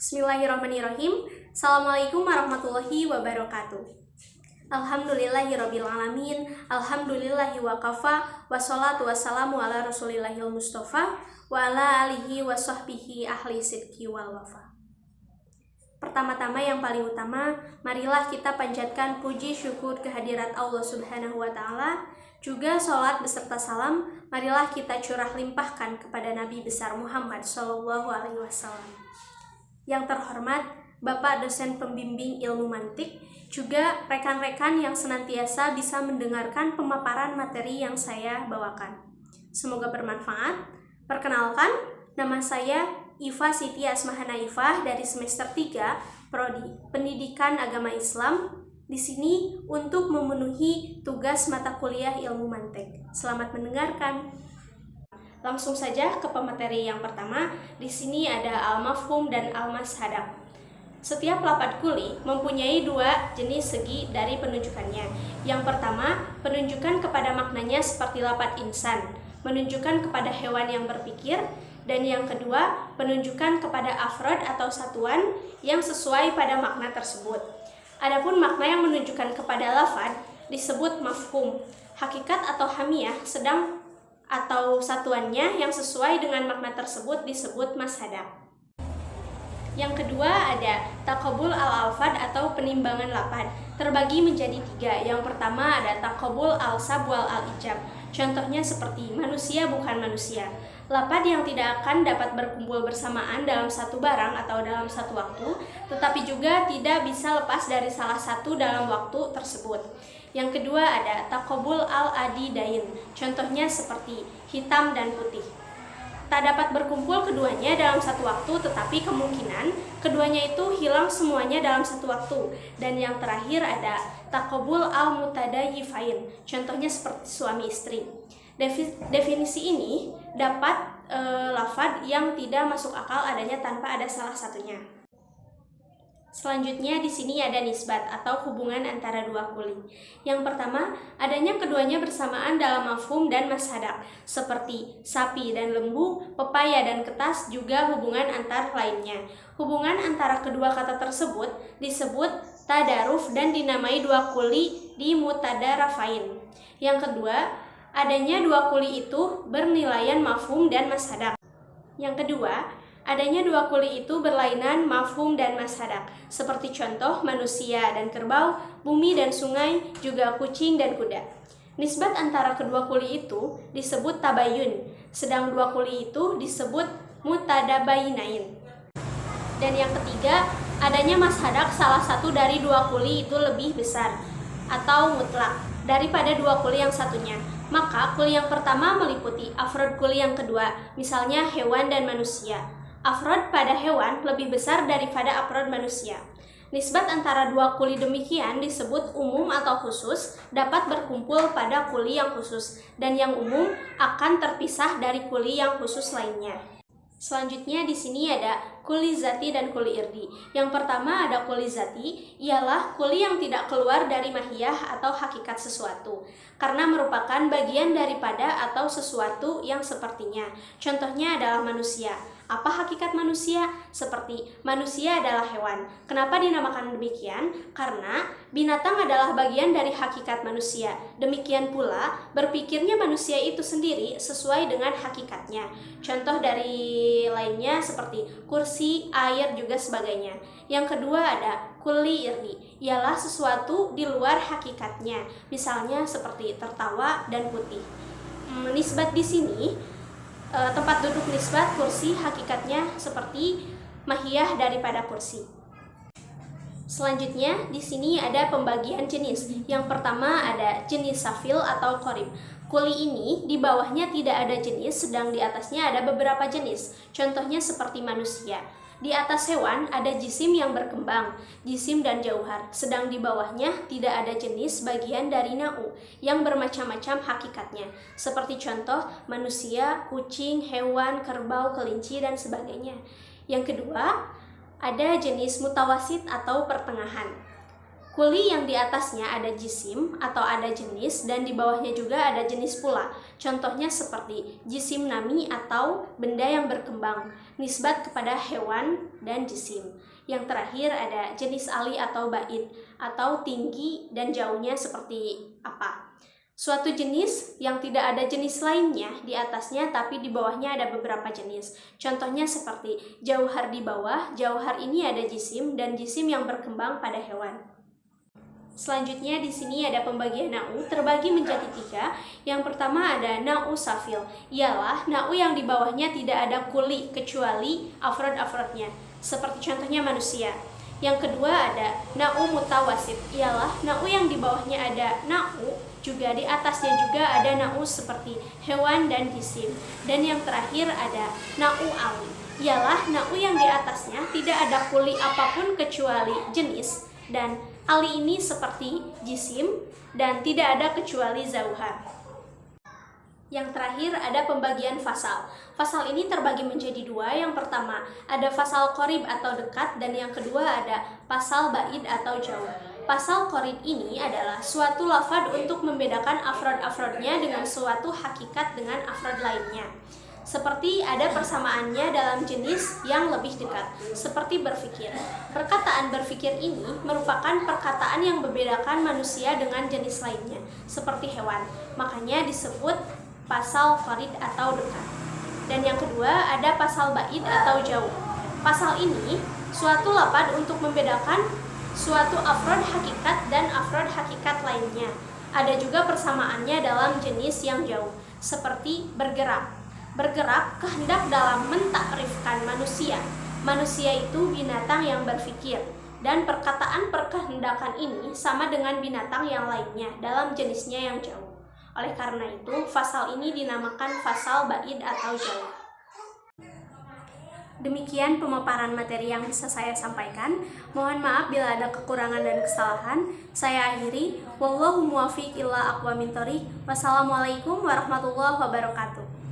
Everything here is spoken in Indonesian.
Bismillahirrahmanirrahim. Assalamualaikum warahmatullahi wabarakatuh. Alhamdulillahirabbil alamin. Alhamdulillahi wa kafa. Wassalatu wassalamu ala rasulillahil mustafa wa ala alihi wa sahbihi ahli sidqi wal wafa. Pertama-tama yang paling utama, marilah kita panjatkan puji syukur kehadirat Allah Subhanahu wa taala. Juga sholat beserta salam, marilah kita curah limpahkan kepada Nabi besar Muhammad Shallallahu alaihi wasallam. Yang terhormat Bapak dosen pembimbing ilmu mantik, juga rekan-rekan yang senantiasa bisa mendengarkan pemaparan materi yang saya bawakan. Semoga bermanfaat. Perkenalkan, nama saya Iva Siti Asmahana Iva dari semester 3 Prodi Pendidikan Agama Islam. Di sini untuk memenuhi tugas mata kuliah ilmu mantik. Selamat mendengarkan. Langsung saja ke pemateri yang pertama. Di sini ada al-mafhum dan al-mashadak. Setiap lapat kuli mempunyai dua jenis segi dari penunjukannya. Yang pertama, penunjukan kepada maknanya seperti lapat insan, menunjukkan kepada hewan yang berpikir. Dan yang kedua, penunjukan kepada afrod atau satuan yang sesuai pada makna tersebut. Adapun makna yang menunjukkan kepada lafad disebut mafhum. Hakikat atau hamiyah sedang atau satuannya yang sesuai dengan makna tersebut disebut mashadak. Yang kedua ada takobul al-alfad atau penimbangan lapad. Terbagi menjadi 3. Yang pertama ada takobul al-sab wal al-ijab. Contohnya seperti manusia bukan manusia. Lapad yang tidak akan dapat berkumpul bersamaan dalam satu barang atau dalam satu waktu, tetapi juga tidak bisa lepas dari salah satu dalam waktu tersebut. Yang kedua ada takobul al-adidain. Contohnya seperti hitam dan putih. Tak dapat berkumpul keduanya dalam satu waktu, tetapi kemungkinan keduanya itu hilang semuanya dalam satu waktu. Dan yang terakhir ada takobul al-mutadayifain. Contohnya seperti suami istri. Definisi ini dapat lafad yang tidak masuk akal adanya tanpa ada salah satunya. Selanjutnya di sini ada nisbat atau hubungan antara dua kuli. Yang pertama, adanya keduanya bersamaan dalam mafhum dan mashadak, seperti sapi dan lembu, pepaya dan ketas, juga hubungan antar lainnya. Hubungan antara kedua kata tersebut disebut tadaruf dan dinamai dua kuli di mutadarafain. Yang kedua, adanya dua kuli itu bernilaian mafhum dan mashadak. Yang kedua, adanya dua kuli itu berlainan mafhum dan mashadak, seperti contoh manusia dan kerbau, bumi dan sungai, juga kucing dan kuda. Nisbat antara kedua kuli itu disebut tabayun, sedang dua kuli itu disebut mutadabayinain. Dan yang ketiga, adanya mashadak salah satu dari dua kuli itu lebih besar atau mutlak daripada dua kuli yang satunya. Maka kuli yang pertama meliputi afrod kuli yang kedua, misalnya hewan dan manusia. Afrod pada hewan lebih besar daripada afrod manusia. Nisbat antara dua kuli demikian disebut umum atau khusus, dapat berkumpul pada kuli yang khusus, dan yang umum akan terpisah dari kuli yang khusus lainnya. Selanjutnya di sini ada kuli zati dan kuli irdi. Yang pertama ada kuli zati, ialah kuli yang tidak keluar dari mahiyah atau hakikat sesuatu, karena merupakan bagian daripada atau sesuatu yang sepertinya. Contohnya adalah manusia. Apa hakikat manusia? Seperti manusia adalah hewan. Kenapa dinamakan demikian? Karena binatang adalah bagian dari hakikat manusia. Demikian pula berpikirnya manusia itu sendiri sesuai dengan hakikatnya. Contoh dari lainnya seperti kursi, air, juga sebagainya. Yang kedua ada kuli irdi, ialah sesuatu di luar hakikatnya. Misalnya seperti tertawa dan putih. Nisbat di sini tempat duduk nisbat kursi hakikatnya seperti mahiyah daripada kursi. Selanjutnya di sini ada pembagian jenis. Yang pertama ada jenis safil atau qorib. Kuli ini di bawahnya tidak ada jenis, sedang di atasnya ada beberapa jenis. Contohnya seperti manusia. Di atas hewan ada jisim yang berkembang, jisim dan jauhar, sedang di bawahnya tidak ada jenis bagian dari na'u yang bermacam-macam hakikatnya, seperti contoh manusia, kucing, hewan, kerbau, kelinci, dan sebagainya. Yang kedua, ada jenis mutawasit atau pertengahan. Kuli yang di atasnya ada jisim atau ada jenis dan di bawahnya juga ada jenis pula. Contohnya seperti jisim nami atau benda yang berkembang, nisbat kepada hewan dan jisim. Yang terakhir ada jenis ali atau ba'id atau tinggi dan jauhnya seperti apa. Suatu jenis yang tidak ada jenis lainnya di atasnya tapi di bawahnya ada beberapa jenis. Contohnya seperti jauhar di bawah, jauhar ini ada jisim dan jisim yang berkembang pada hewan. Selanjutnya di sini ada pembagian na'u terbagi menjadi 3. Yang pertama ada na'u safil, ialah na'u yang di bawahnya tidak ada kuli kecuali afrod-afrodnya, seperti contohnya manusia. Yang kedua ada na'u mutawasit, ialah na'u yang di bawahnya ada na'u, juga di atasnya juga ada na'u seperti hewan dan jisim. Dan yang terakhir ada na'u ali, ialah na'u yang di atasnya tidak ada kuli apapun kecuali jenis, dan ali ini seperti jisim dan tidak ada kecuali zauhar. Yang terakhir ada pembagian fasal. Fasal ini terbagi menjadi 2. Yang pertama ada fasal qorib atau dekat dan yang kedua ada fasal ba'id atau jauh. Fasal qorib ini adalah suatu lafaz untuk membedakan afrod-afrodnya dengan suatu hakikat dengan afrod lainnya. Seperti ada persamaannya dalam jenis yang lebih dekat, seperti berfikir. Perkataan berfikir ini merupakan perkataan yang membedakan manusia dengan jenis lainnya, seperti hewan. Makanya disebut pasal qarid atau dekat. Dan yang kedua ada pasal ba'id atau jauh. Pasal ini suatu lafaz untuk membedakan suatu afrod hakikat dan afrod hakikat lainnya. Ada juga persamaannya dalam jenis yang jauh, seperti bergerak. Bergerak kehendak dalam mentakrifkan manusia. Manusia itu binatang yang berpikir, dan perkataan perkehendakan ini sama dengan binatang yang lainnya dalam jenisnya yang jauh. Oleh karena itu, fasal ini dinamakan fasal ba'id atau jauh. Demikian pemaparan materi yang bisa saya sampaikan. Mohon maaf bila ada kekurangan dan kesalahan. Saya akhiri. Wallahu muwaffiq ila aqwamit thoriq. Wassalamualaikum warahmatullahi wabarakatuh.